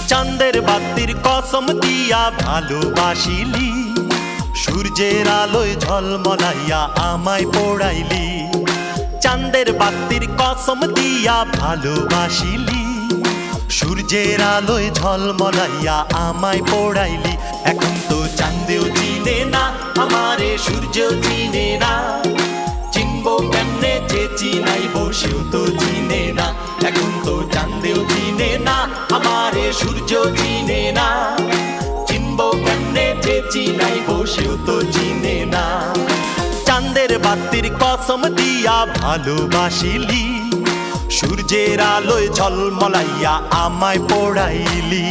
চাঁদের বাতির কসম দিয়া ভালোবাসিলি, সূর্যের আলোয় ঝলমলাইয়া আমায় পোড়াইলি। চাঁদের বাতির কসম দিয়া ভালোবাসিলি, সূর্যের আলোয় ঝলমলাইয়া আমায় পোড়াইলি। এখন তো চাঁদেও চিনে না আমারে, সূর্যও চিনে না, চিনবো কেমনে যে চিনাইব সেও তো চিনে না। এখন তো চাঁদেও চিনে না আমারে, সূর্য চিনে না, চিনবো কেমনে যে চিনাইব সেও তো চিনে না। চাঁদের বাতির কসম দিয়া ভালোবাসিলি, সূর্যের আলোয় ঝলমলাইয়া আমায় পোড়াইলি।